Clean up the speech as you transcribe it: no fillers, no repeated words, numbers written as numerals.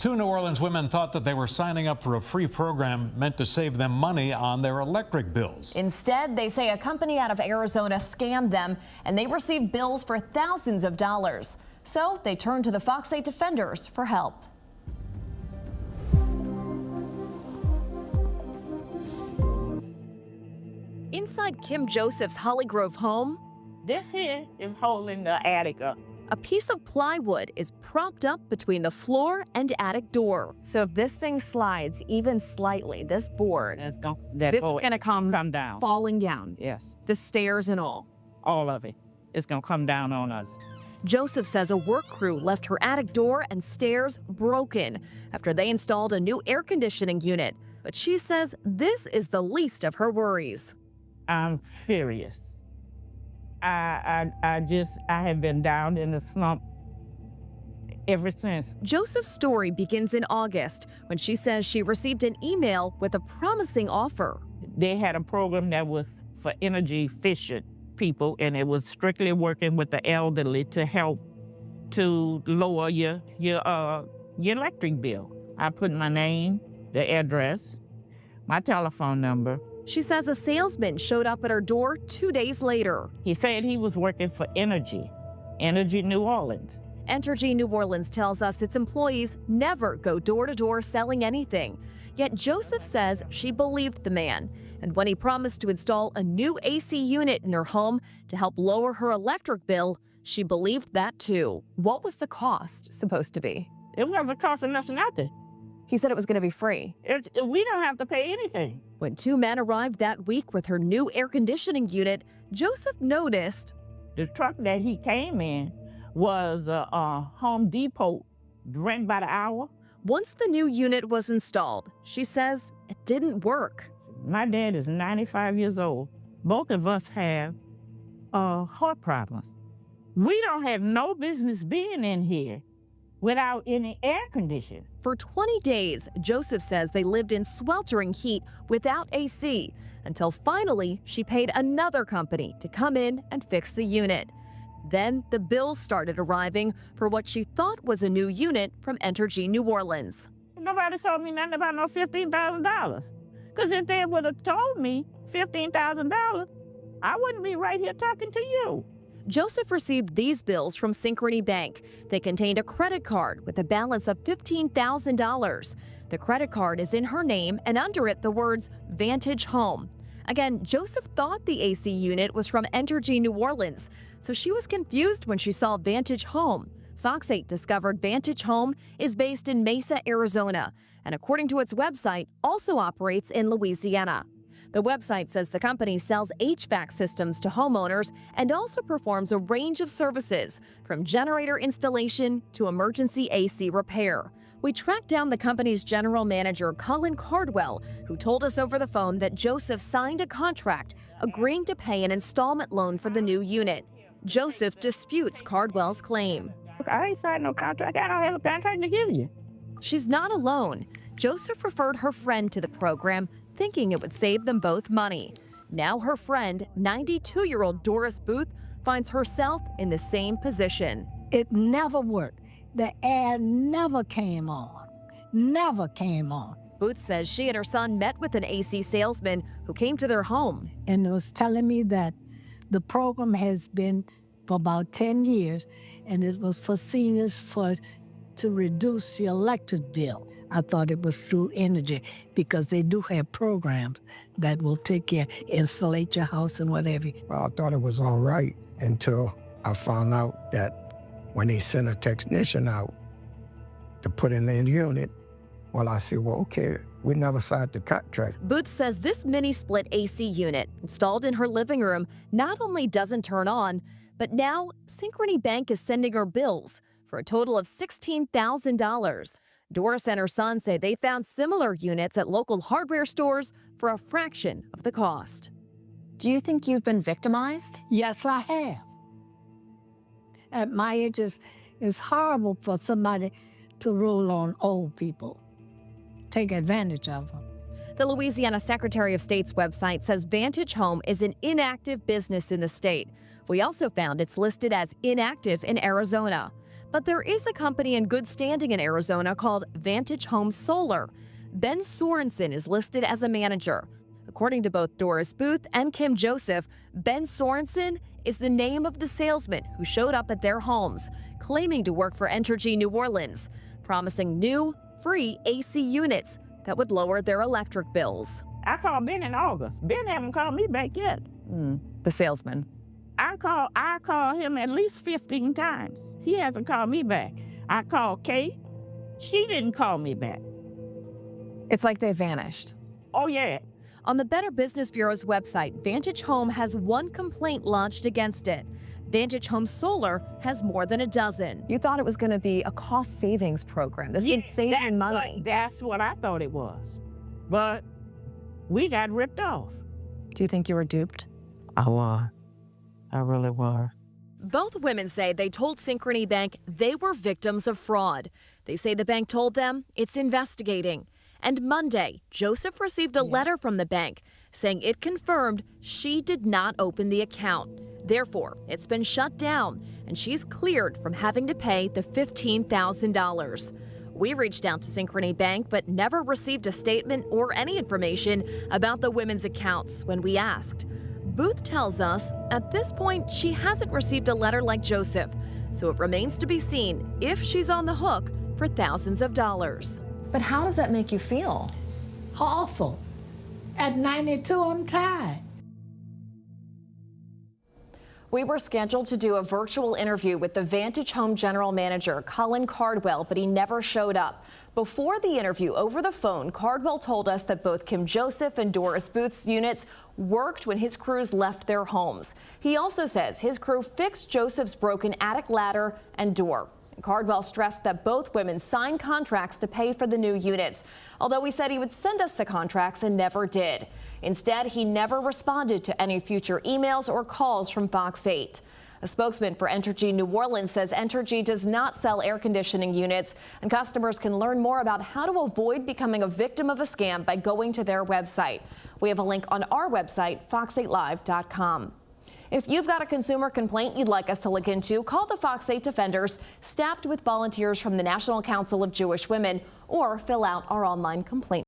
Two New Orleans women thought that they were signing up for a free program meant to save them money on their electric bills. Instead, they say a company out of Arizona scammed them and they received bills for thousands of dollars. So they turned to the Fox 8 defenders for help. Inside Kim Joseph's Holly Grove home, this here is holding the attic up. a piece of plywood is propped up between the floor and attic door. So if this thing slides even slightly, this board It's going to come down. falling down, Yes, the stairs and all. all of it. It's going to come down on us. Joseph says a work crew left her attic door and stairs broken after they installed a new air conditioning unit. But she says this is the least of her worries. I'm furious. I have been down in the slump ever since. Joseph's story begins in August when she says she received an email with a promising offer. They had a program that was for energy efficient people, and it was strictly working with the elderly to help to lower your electric bill. I put my name, the address, my telephone number. She says a salesman showed up at her door 2 days later. He said he was working for Energy New Orleans. Entergy New Orleans tells us its employees never go door to door selling anything. Yet Joseph says she believed the man. And when he promised to install a new AC unit in her home to help lower her electric bill, she believed that too. What was the cost supposed to be? It wasn't costing us nothing. He said it was going to be free. We don't have to pay anything. When two men arrived that week with her new air conditioning unit, Joseph noticed The truck that he came in was a Home Depot rent by the hour. once the new unit was installed, she says it didn't work. My dad is 95 years old. Both of us have heart problems. We don't have no business being in here without any air conditioning. For 20 days, Joseph says they lived in sweltering heat without AC until finally she paid another company to come in and fix the unit. Then the bills started arriving for what she thought was a new unit from Entergy New Orleans. Nobody told me nothing about no $15,000. Because if they would have told me $15,000, I wouldn't be right here talking to you. Joseph received these bills from Synchrony Bank. They contained a credit card with a balance of $15,000. The credit card is in her name and under it the words Vantage Home. Again, Joseph thought the AC unit was from Entergy New Orleans, so she was confused when she saw Vantage Home. Fox 8 discovered Vantage Home is based in Mesa, Arizona, and according to its website, also operates in Louisiana. The website says the company sells HVAC systems to homeowners and also performs a range of services, from generator installation to emergency AC repair. We tracked down the company's general manager, Colin Cardwell, who told us over the phone that Joseph signed a contract agreeing to pay an installment loan for the new unit. Joseph disputes Cardwell's claim. I ain't signed no contract. I don't have a contract to give you. She's not alone. Joseph referred her friend to the program, thinking it would save them both money. Now her friend, 92-year-old Doris Booth, finds herself in the same position. It never worked. The air never came on. Never came on. Booth says she and her son met with an AC salesman who came to their home. And it was telling me that the program has been for about 10 years, and it was for seniors to reduce the electric bill. I thought it was through Energy because they do have programs that will take care, insulate your house and whatever. Well, I thought it was all right until I found out that when they sent a technician out to put in the unit, well, I said, well, okay, we never signed the contract. Booth says this mini-split AC unit installed in her living room not only doesn't turn on, but now Synchrony Bank is sending her bills for a total of $16,000. Doris and her son say they found similar units at local hardware stores for a fraction of the cost. Do you think you've been victimized? Yes, I have. At my age, it's horrible for somebody to rule on old people, take advantage of them. The Louisiana Secretary of State's website says Vantage Home is an inactive business in the state. We also found it's listed as inactive in Arizona. But there is a company in good standing in Arizona called Vantage Home Solar. Ben Sorensen is listed as a manager. According to both Doris Booth and Kim Joseph, Ben Sorensen is the name of the salesman who showed up at their homes, claiming to work for Entergy New Orleans, promising new, free AC units that would lower their electric bills. I called Ben in August. Ben haven't called me back yet. The salesman. I called him at least 15 times. He hasn't called me back. I called Kate. She didn't call me back. It's like they vanished. Oh, yeah. On the Better Business Bureau's website, Vantage Home has one complaint lodged against it. Vantage Home Solar has more than a dozen. You thought it was going to be a cost savings program. This would save you money. That's what I thought it was. But we got ripped off. Do you think you were duped? I was. I really was. Both women say they told Synchrony Bank they were victims of fraud. They say the bank told them it's investigating. And Monday, Joseph received a letter from the bank saying it confirmed she did not open the account. Therefore, it's been shut down and she's cleared from having to pay the $15,000. We reached out to Synchrony Bank but never received a statement or any information about the women's accounts when we asked. Booth tells us at this point she hasn't received a letter like Joseph, so it remains to be seen if she's on the hook for thousands of dollars. But how does that make you feel? Awful. At 92, I'm tired. We were scheduled to do a virtual interview with the Vantage Home General Manager, Colin Cardwell, but he never showed up. Before the interview over the phone, Cardwell told us that both Kim Joseph and Doris Booth's units worked when his crews left their homes. He also says his crew fixed Joseph's broken attic ladder and door. Cardwell stressed that both women signed contracts to pay for the new units, although he said he would send us the contracts and never did. Instead, he never responded to any future emails or calls from Fox 8. A spokesman for Entergy New Orleans says Entergy does not sell air conditioning units, and customers can learn more about how to avoid becoming a victim of a scam by going to their website. We have a link on our website, fox8live.com. If you've got a consumer complaint you'd like us to look into, call the Fox 8 Defenders, staffed with volunteers from the National Council of Jewish Women, or fill out our online complaint